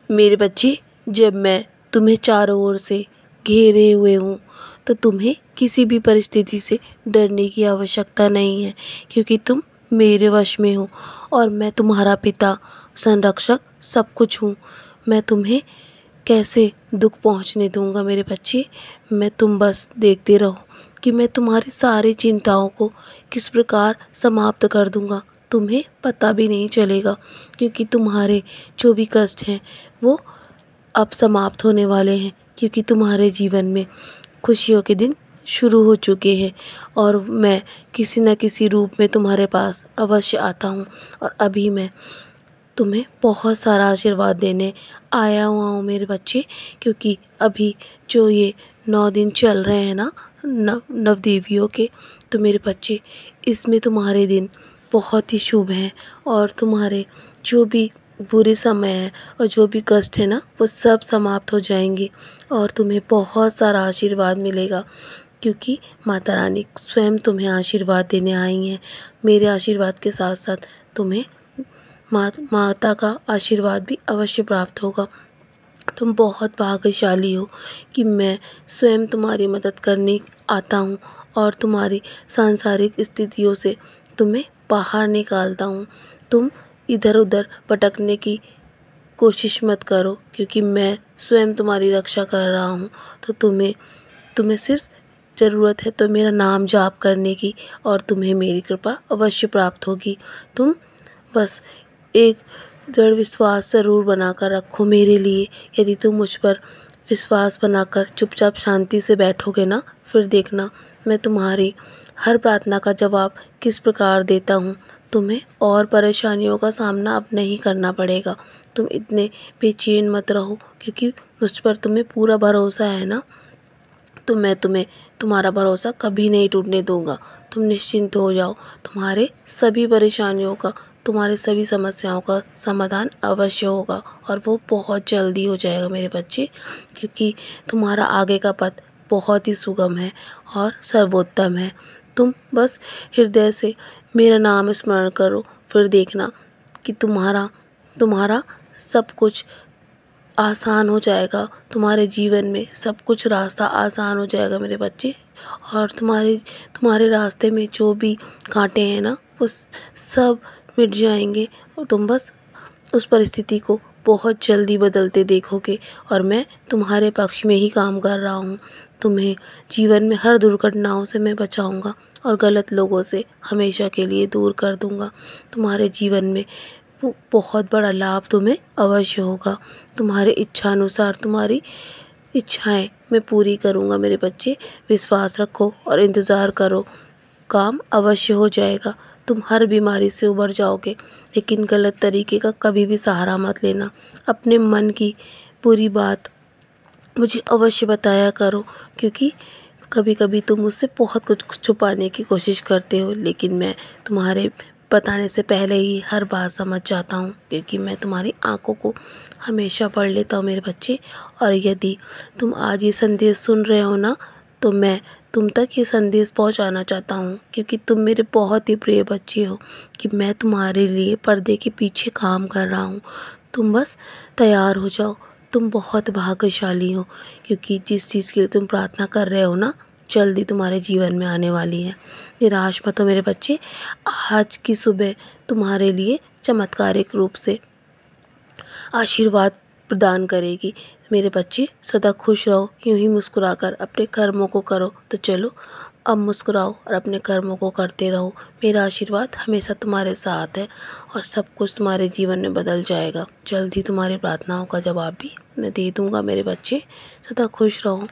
मेरे बच्चे, जब मैं तुम्हें चारों ओर से घेरे हुए हूँ तो तुम्हें किसी भी परिस्थिति से डरने की आवश्यकता नहीं है, क्योंकि तुम मेरे वश में हो और मैं तुम्हारा पिता, संरक्षक, सब कुछ हूँ। मैं तुम्हें कैसे दुख पहुँचने दूँगा मेरे बच्चे। तुम बस देखते रहो कि मैं तुम्हारी सारी चिंताओं को किस प्रकार समाप्त कर दूँगा। तुम्हें पता भी नहीं चलेगा, क्योंकि तुम्हारे जो भी कष्ट हैं वो अब समाप्त होने वाले हैं, क्योंकि तुम्हारे जीवन में खुशियों के दिन शुरू हो चुके हैं और मैं किसी न किसी रूप में तुम्हारे पास अवश्य आता हूँ। और अभी मैं तुम्हें बहुत सारा आशीर्वाद देने आया हुआ हूँ मेरे बच्चे, क्योंकि अभी जो ये 9 दिन चल रहे हैं ना नवदेवियों के, तो मेरे बच्चे इसमें तुम्हारे दिन बहुत ही शुभ हैं और तुम्हारे जो भी बुरे समय हैं और जो भी कष्ट है ना वो सब समाप्त हो जाएंगे और तुम्हें बहुत सारा आशीर्वाद मिलेगा, क्योंकि माता रानी स्वयं तुम्हें आशीर्वाद देने आई हैं। मेरे आशीर्वाद के साथ साथ तुम्हें माता का आशीर्वाद भी अवश्य प्राप्त होगा। तुम बहुत भाग्यशाली हो कि मैं स्वयं तुम्हारी मदद करने आता हूँ और तुम्हारी सांसारिक स्थितियों से तुम्हें बाहर निकालता हूँ। तुम इधर उधर भटकने की कोशिश मत करो, क्योंकि मैं स्वयं तुम्हारी रक्षा कर रहा हूँ। तो तुम्हें सिर्फ ज़रूरत है तो मेरा नाम जाप करने की और तुम्हें मेरी कृपा अवश्य प्राप्त होगी। तुम बस एक दृढ़ विश्वास ज़रूर बनाकर रखो मेरे लिए। यदि तुम मुझ पर विश्वास बनाकर चुपचाप शांति से बैठोगे ना, फिर देखना मैं तुम्हारी हर प्रार्थना का जवाब किस प्रकार देता हूँ। तुम्हें और परेशानियों का सामना अब नहीं करना पड़ेगा। तुम इतने बेचैन मत रहो, क्योंकि मुझ पर तुम्हें पूरा भरोसा है ना। तो मैं तुम्हें तुम्हारा भरोसा कभी नहीं टूटने दूंगा। तुम निश्चिंत हो जाओ। तुम्हारे सभी परेशानियों का, तुम्हारे सभी समस्याओं का समाधान अवश्य होगा और वो बहुत जल्दी हो जाएगा मेरे बच्चे, क्योंकि तुम्हारा आगे का पथ बहुत ही सुगम है और सर्वोत्तम है। तुम बस हृदय से मेरा नाम स्मरण करो, फिर देखना कि तुम्हारा सब कुछ आसान हो जाएगा। तुम्हारे जीवन में सब कुछ रास्ता आसान हो जाएगा मेरे बच्चे, और तुम्हारे रास्ते में जो भी कांटे हैं ना वो सब मिट जाएंगे और तुम बस उस परिस्थिति को बहुत जल्दी बदलते देखोगे। और मैं तुम्हारे पक्ष में ही काम कर रहा हूँ। तुम्हें जीवन में हर दुर्घटनाओं से मैं बचाऊंगा और गलत लोगों से हमेशा के लिए दूर कर दूंगा। तुम्हारे जीवन में वो बहुत बड़ा लाभ तुम्हें अवश्य होगा। तुम्हारे इच्छानुसार तुम्हारी इच्छाएं मैं पूरी करूँगा मेरे बच्चे। विश्वास रखो और इंतज़ार करो, काम अवश्य हो जाएगा। तुम हर बीमारी से उबर जाओगे, लेकिन गलत तरीके का कभी भी सहारा मत लेना। अपने मन की पूरी बात मुझे अवश्य बताया करो, क्योंकि कभी कभी तुम मुझसे बहुत कुछ छुपाने की कोशिश करते हो, लेकिन मैं तुम्हारे बताने से पहले ही हर बात समझ जाता हूँ, क्योंकि मैं तुम्हारी आंखों को हमेशा पढ़ लेता हूँ मेरे बच्चे। और यदि तुम आज ये संदेश सुन रहे हो ना, तो मैं तुम तक ये संदेश पहुँचाना चाहता हूँ, क्योंकि तुम मेरे बहुत ही प्रिय बच्चे हो, कि मैं तुम्हारे लिए पर्दे के पीछे काम कर रहा हूँ। तुम बस तैयार हो जाओ। तुम बहुत भाग्यशाली हो, क्योंकि जिस चीज़ के लिए तुम प्रार्थना कर रहे हो ना, जल्दी तुम्हारे जीवन में आने वाली है। निराश मत हो मेरे बच्चे। आज की सुबह तुम्हारे लिए चमत्कारिक रूप से आशीर्वाद प्रदान करेगी। मेरे बच्चे सदा खुश रहो, यूं ही मुस्कुराकर अपने कर्मों को करो। तो चलो अब मुस्कुराओ और अपने कर्मों को करते रहो। मेरा आशीर्वाद हमेशा तुम्हारे साथ है और सब कुछ तुम्हारे जीवन में बदल जाएगा। जल्द ही तुम्हारी प्रार्थनाओं का जवाब भी मैं दे दूँगा मेरे बच्चे। सदा खुश रहो।